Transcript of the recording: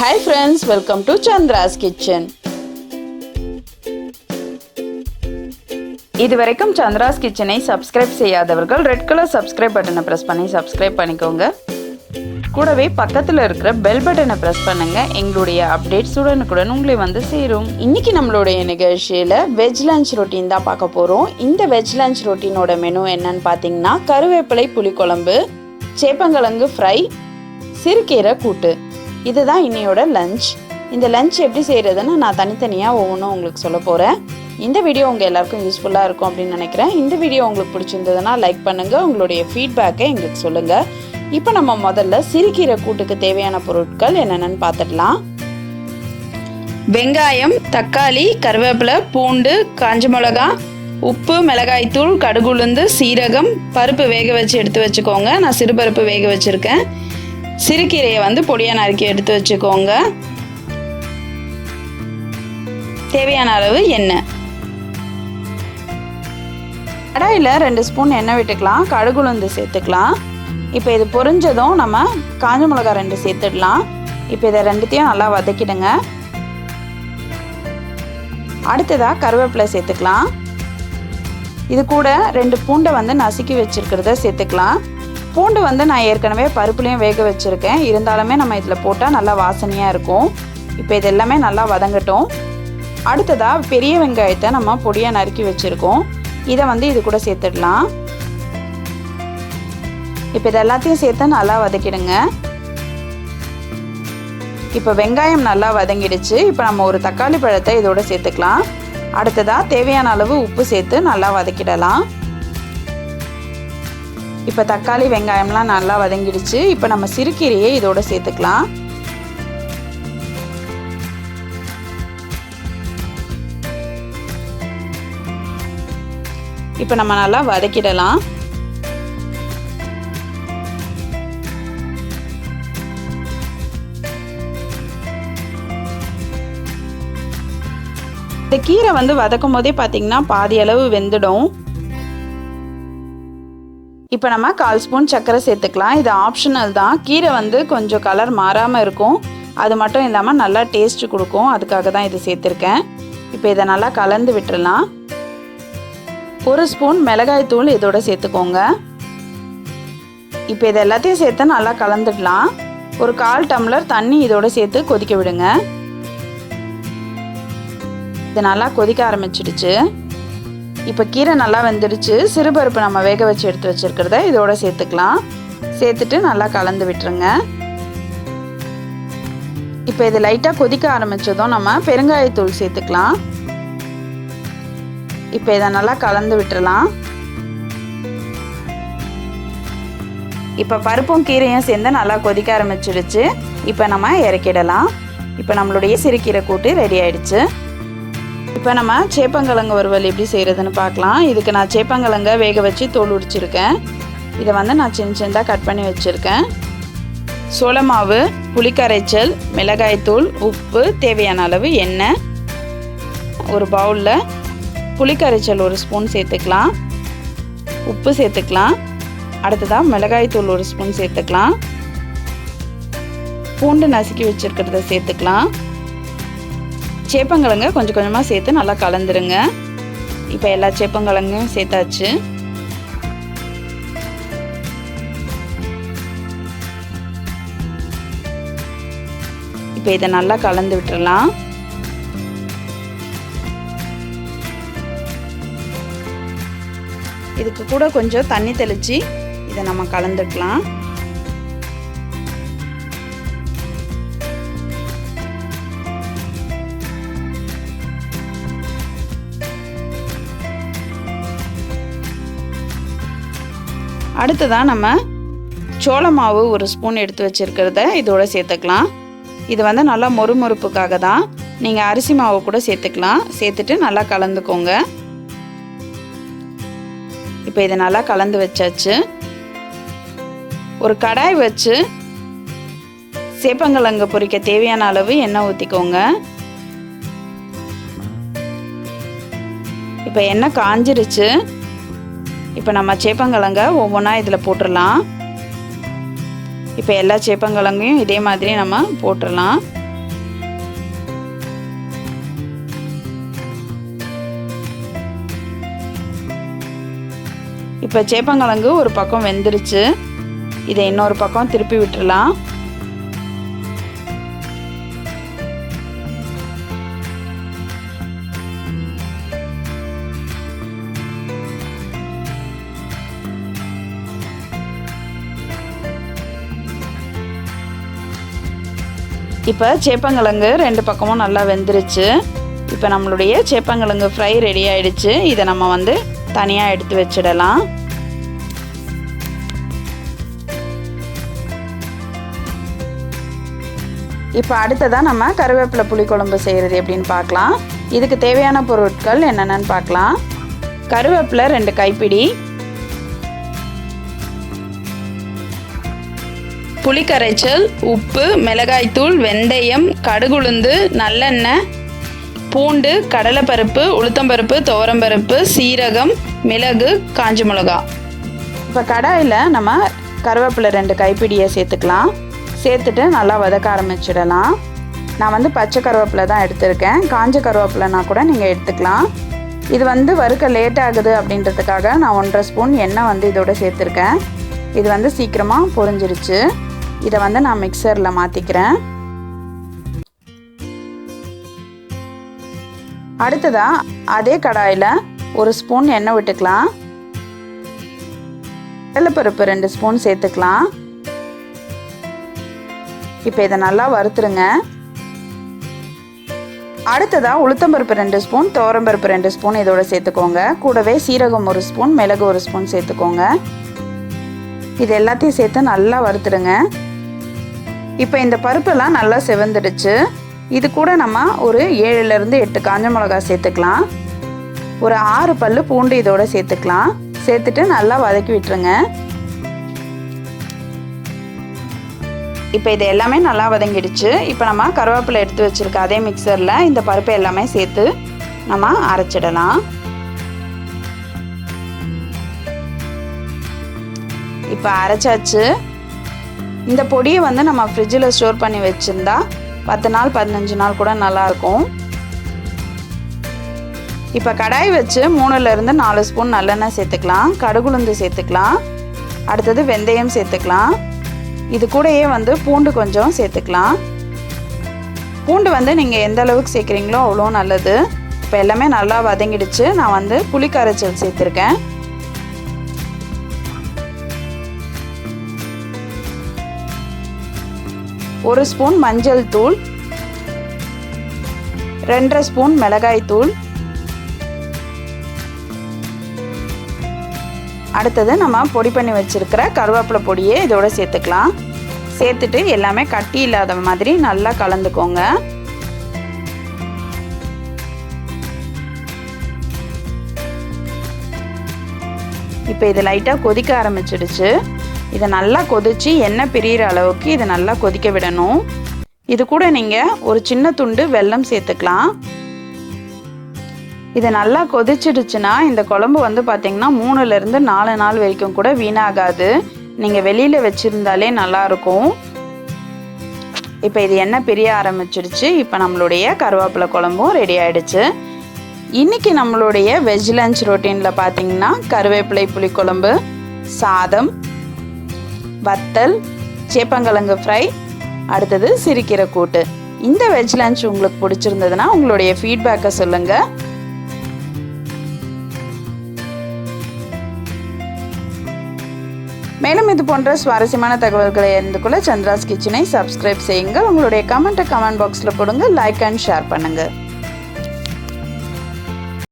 Hi friends, welcome to Chandra's Kitchen. இதுவரைக்கும் Chandra's Kitchen-ஐ subscribe செய்யாதவர்கள் red colour subscribe பட்டனை press பண்ணி சப்ஸ்கிரைப் பண்ணிக்கோங்க. கூடவே பக்கத்துல இருக்கிற பெல் பட்டனை பிரஸ் பண்ணுங்க. எங்களுடைய அப்டேட்ஸ் உடனுக்குடன் உங்களை வந்து சேரும். இன்னைக்கு நம்மளுடைய நிகழ்ச்சியில வெஜ் லஞ்ச் ரொட்டீன் தான் பார்க்க போறோம். இந்த வெஜ் லஞ்ச் ரொட்டீனோட மெனு என்னன்னு பார்த்தீங்கன்னா கருவேப்பிலை புளிக்குழம்பு, சேப்பங்கிழங்கு ஃப்ரை, சிறுகீரை கூட்டு. இதுதான் இன்னையோட லஞ்ச். இந்த லஞ்ச் எப்படி செய்கிறதுன்னு நான் தனித்தனியாக ஒவ்வொன்றும் உங்களுக்கு சொல்ல போகிறேன். இந்த வீடியோ உங்கள் எல்லாருக்கும் யூஸ்ஃபுல்லாக இருக்கும் அப்படின்னு நினைக்கிறேன். இந்த வீடியோ உங்களுக்கு பிடிச்சிருந்ததுன்னா லைக் பண்ணுங்கள், உங்களுடைய ஃபீட்பேக்கை எங்களுக்கு சொல்லுங்கள். இப்போ நம்ம முதல்ல சிறுகீரை கூட்டுக்கு தேவையான பொருட்கள் என்னென்னு பார்த்துடலாம். வெங்காயம், தக்காளி, கருவேப்பிலை, பூண்டு, காஞ்ச மிளகா, உப்பு, மிளகாய்த்தூள், கடுகுளுந்து, சீரகம், பருப்பு வேக வச்சு எடுத்து வச்சுக்கோங்க. நான் சிறுபருப்பு வேக வச்சுருக்கேன். சிறுகீரையை வந்து பொடியாக நறுக்கி எடுத்து வச்சுக்கோங்க. தேவையான அளவு எண்ணெய். கடாயில் 2 ஸ்பூன் எண்ணெய் விட்டுக்கலாம். கடுகுளுந்து சேர்த்துக்கலாம். இப்போ இது பொரிஞ்சதும் நம்ம காஞ்ச மிளகா 2 சேர்த்துடலாம். இப்போ இதை ரெண்டுத்தையும் நல்லா வதக்கிடுங்க. அடுத்ததாக கருவேப்பிலை சேர்த்துக்கலாம். இது கூட 2 பூண்டை வந்து நசுக்கி வச்சுருக்கிறத சேர்த்துக்கலாம். பூண்டு வந்து நான் ஏற்கனவே பருப்புலையும் வேக வச்சுருக்கேன். இருந்தாலுமே நம்ம இதில் போட்டால் நல்லா வாசனையாக இருக்கும். இப்போ இது எல்லாமே நல்லா வதங்கட்டும். அடுத்ததாக பெரிய வெங்காயத்தை நம்ம பொடியாக நறுக்கி வச்சுருக்கோம். இதை வந்து இது கூட சேர்த்துடலாம். இப்போ இது எல்லாத்தையும் சேர்த்து நல்லா வதக்கிடுங்க. இப்போ வெங்காயம் நல்லா வதங்கிடுச்சு. இப்போ நம்ம ஒரு தக்காளி பழத்தை இதோட சேர்த்துக்கலாம். அடுத்ததாக தேவையான அளவு உப்பு சேர்த்து நல்லா வதக்கிடலாம். இப்போ தக்காளி வெங்காயம்லாம் நல்லா வதங்கிடுச்சு. இப்போ நம்ம சிறுகீரையை இதோட சேர்த்துக்கலாம். இப்போ நம்ம நல்லா வதக்கிடலாம். இந்த கீரை வந்து வதக்கும் போதே பார்த்தீங்கன்னா பாதி அளவு வெந்துடும். இப்போ நம்ம 1/4 ஸ்பூன் சர்க்கரை சேர்த்துக்கலாம். இது ஆப்ஷனல் தான். கீரை வந்து கொஞ்சம் கலர் மாறாமல் இருக்கும். அது மட்டும் இல்லாமல் நல்லா டேஸ்ட் கொடுக்கும். அதுக்காக தான் இது சேர்த்துருக்கேன். இப்போ இதை நல்லா கலந்து விட்டுடலாம். 1 ஸ்பூன் மிளகாய்த்தூள் இதோட சேர்த்துக்கோங்க. இப்போ இது எல்லாத்தையும் சேர்த்து நல்லா கலந்துடலாம். ஒரு 1/4 டம்ளர் தண்ணி இதோட சேர்த்து கொதிக்க விடுங்க. இது நல்லா கொதிக்க ஆரம்பிச்சிடுச்சு. இப்போ கீரை நல்லா வெந்துடுச்சு. சிறுபருப்பு நம்ம வேக வச்சு எடுத்து வச்சுருக்கிறத இதோட சேர்த்துக்கலாம். சேர்த்துட்டு நல்லா கலந்து விட்டுருங்க. இப்போ இது லைட்டாக கொதிக்க ஆரம்பித்ததும் நம்ம பெருங்காயத்தூள் சேர்த்துக்கலாம். இப்போ இதை நல்லா கலந்து விட்டுறலாம். இப்போ பருப்பும் கீரையும் சேர்ந்து நல்லா கொதிக்க ஆரம்பிச்சிடுச்சு. இப்போ நம்ம இறக்கிடலாம். இப்போ நம்மளுடைய சிறுகீரை கூட்டு ரெடி ஆயிடுச்சு. இப்போ நம்ம சேப்பங்கிழங்கு வறுவல் எப்படி செய்கிறதுன்னு பார்க்கலாம். இதுக்கு நான் சேப்பங்கிழங்கை வேக வச்சு தோல் உரிச்சிருக்கேன். இதை வந்து நான் சின்ன சின்னதாக கட் பண்ணி வச்சுருக்கேன். சோள மாவு, புளிக்கரைச்சல், மிளகாய்த்தூள், உப்பு, தேவையான அளவு எண்ணெய். ஒரு பவுலில் புளிக்கரைச்சல் 1 ஸ்பூன் சேர்த்துக்கலாம். உப்பு சேர்த்துக்கலாம். அடுத்ததாக மிளகாய்த்தூள் 1 ஸ்பூன் சேர்த்துக்கலாம். பூண்டு நசுக்கி வச்சுருக்கிறத சேர்த்துக்கலாம். சேப்பங்கிழங்க கொஞ்சம் கொஞ்சமாக சேர்த்து நல்லா கலந்துருங்க. இப்போ எல்லா சேப்பங்கிழங்கையும் சேர்த்தாச்சு. இப்போ இதை நல்லா கலந்து விட்டுறலாம். இதுக்கு கூட கொஞ்சம் தண்ணி தெளித்து இதை நம்ம கலந்துக்கலாம். அடுத்ததாக நம்ம சோள மாவு 1 ஸ்பூன் எடுத்து வச்சுருக்கிறத இதோட சேர்த்துக்கலாம். இது வந்து நல்லா மொறுமொறுப்புக்காக தான். நீங்கள் அரிசி மாவு கூட சேர்த்துக்கலாம். சேர்த்துட்டு நல்லா கலந்துக்கோங்க. இப்போ இதை நல்லா கலந்து வச்சாச்சு. ஒரு கடாய் வச்சு சேப்பங்கிழங்கு பொரிக்க தேவையான அளவு எண்ணெய் ஊற்றிக்கோங்க. இப்போ எண்ணெய் காஞ்சிருச்சு. இப்போ நம்ம சேப்பங்கிழங்கை ஒவ்வொன்றா இதில் போட்டுடலாம். இப்போ எல்லா சேப்பங்கிழங்கையும் இதே மாதிரி நம்ம போட்டுடலாம். இப்போ சேப்பங்கிழங்கு ஒரு பக்கம் வெந்துருச்சு. இதை இன்னொரு பக்கம் திருப்பி விட்டுறலாம். இப்போ சேப்பங்கிழங்கு 2 பக்கமும் நல்லா வெந்துருச்சு. இப்போ நம்மளுடைய சேப்பங்கிழங்கு ஃப்ரை ரெடி ஆயிடுச்சு. இதை நம்ம வந்து தனியாக எடுத்து வச்சிடலாம். இப்போ அடுத்ததாக நம்ம கருவேப்பிலை புளிக்குழம்பு செய்கிறது எப்படின்னு பார்க்கலாம். இதுக்கு தேவையான பொருட்கள் என்னென்னு பார்க்கலாம். கருவேப்பிலை 2 கைப்பிடி, புளி கரைச்சல், உப்பு, மிளகாய்த்தூள், வெந்தயம், கடுகுளுந்து, நல்லெண்ணெய், பூண்டு, கடலைப்பருப்பு, உளுத்தம்பருப்பு, துவரம்பருப்பு, சீரகம், மிளகு, காஞ்ச மிளகா. இப்போ கடாயில் நம்ம கருவேப்பிலை 2 கைப்பிடியை சேர்த்துக்கலாம். சேர்த்துட்டு நல்லா வதக்க ஆரம்பிச்சிடலாம். நான் வந்து பச்சை கருவேப்பிலை தான் எடுத்திருக்கேன். காஞ்ச கருவேப்பிலைனா கூட நீங்கள் எடுத்துக்கலாம். இது வந்து வறுக்க லேட் ஆகுது அப்படின்றதுக்காக நான் 1.5 ஸ்பூன் எண்ணெய் வந்து இதோட சேர்த்துருக்கேன். இது வந்து சீக்கிரமாக பொரிஞ்சிருச்சு. இதை வந்து நான் மிக்சரில் மாற்றிக்கிறேன். அடுத்ததாக அதே கடாயில் 1 ஸ்பூன் எண்ணெய் விட்டுக்கலாம். கடலைப்பருப்பு 2 ஸ்பூன் சேர்த்துக்கலாம். இப்போ இதை நல்லா வறுத்துருங்க. அடுத்ததாக உளுத்தம்பருப்பு 2 ஸ்பூன், துவரம்பருப்பு 2 ஸ்பூன் இதோட சேர்த்துக்கோங்க. கூடவே சீரகம் 1 ஸ்பூன், மிளகு 1 ஸ்பூன் சேர்த்துக்கோங்க. இது எல்லாத்தையும் சேர்த்து நல்லா வறுத்துடுங்க. இப்போ இந்த பருப்பெல்லாம் நல்லா செவந்துடுச்சு. இது கூட நம்ம ஒரு 7லேருந்து 8 காஞ்ச மிளகா சேர்த்துக்கலாம். ஒரு 6 பல்லு பூண்டு இதோட சேர்த்துக்கலாம். சேர்த்துட்டு நல்லா வதக்கி விட்டுருங்க. இப்போ இது எல்லாமே நல்லா வதங்கிடுச்சு. இப்போ நம்ம கருவேப்பிலை எடுத்து வச்சுருக்க அதே மிக்சரில் இந்த பருப்பை எல்லாமே சேர்த்து நம்ம அரைச்சிடலாம். இப்போ அரைச்சாச்சு. இந்த பொடியை வந்து நம்ம ஃப்ரிட்ஜில் ஸ்டோர் பண்ணி வச்சுருந்தா 10 நாள் 15 நாள் கூட நல்லாயிருக்கும். இப்போ கடாய் வச்சு 3லேருந்து 4 ஸ்பூன் நல்லெண்ணெய் சேர்த்துக்கலாம். கடுகுளுந்து சேர்த்துக்கலாம். அடுத்தது வெந்தயம் சேர்த்துக்கலாம். இது கூடயே வந்து பூண்டு கொஞ்சம் சேர்த்துக்கலாம். பூண்டு வந்து நீங்கள் எந்த அளவுக்கு சேர்க்குறீங்களோ அவ்வளோ நல்லது. இப்போ எல்லாமே நல்லா வதங்கிடுச்சு. நான் வந்து புளி கரைச்சல் சேர்த்துருக்கேன். ஒரு ஸ்பூன் மஞ்சள் தூள், 2.5 ஸ்பூன் மிளகாய் தூள். அடுத்தது நம்ம பொடி பண்ணி வச்சிருக்கிற கருவேப்பிலை பொடியை இதோட சேர்த்துக்கலாம். சேர்த்துட்டு எல்லாமே கட்டி இல்லாத மாதிரி நல்லா கலந்துக்கோங்க. இப்போ இது லைட்டாக கொதிக்க ஆரம்பிச்சிடுச்சு. இதை நல்லா கொதித்து எண்ணெய் பிரிகிற அளவுக்கு இதை நல்லா கொதிக்க விடணும். இது கூட நீங்கள் ஒரு சின்ன துண்டு வெல்லம் சேர்த்துக்கலாம். இது நல்லா கொதிச்சிடுச்சுன்னா இந்த குழம்பு வந்து பார்த்திங்கன்னா 3லேருந்து 4 நாள் வரைக்கும் கூட வீணாகாது. நீங்கள் வெளியில் வச்சுருந்தாலே நல்லாயிருக்கும். இப்போ இது எண்ணெய் பிரிய ஆரம்பிச்சிடுச்சு. இப்போ நம்மளுடைய கருவேப்பிலை குழம்பும் ரெடி ஆகிடுச்சு. இன்றைக்கி நம்மளுடைய வெஜ் லஞ்ச் ரொட்டீனில் பார்த்திங்கன்னா கருவேப்பிலை புளிக்குழம்பு, சாதம், வத்தல், சேப்பங்கிழங்கு ஃப்ரை, அடுத்தது சிறுகீரை கூட்டு. இந்த வெஜ் லஞ்ச் உங்களுக்கு பிடிச்சிருந்ததுன்னா உங்களுடைய ஃபீட்பேக்கை சொல்லுங்கள். மேலும் இது போன்ற சுவாரஸ்யமான தகவல்களை அறிந்து கொள்ள சந்திராஸ் கிச்சனை சப்ஸ்கிரைப் செய்யுங்கள். உங்களுடைய கமெண்ட் பாக்ஸில் போடுங்க. லைக் அண்ட் ஷேர் பண்ணுங்கள்.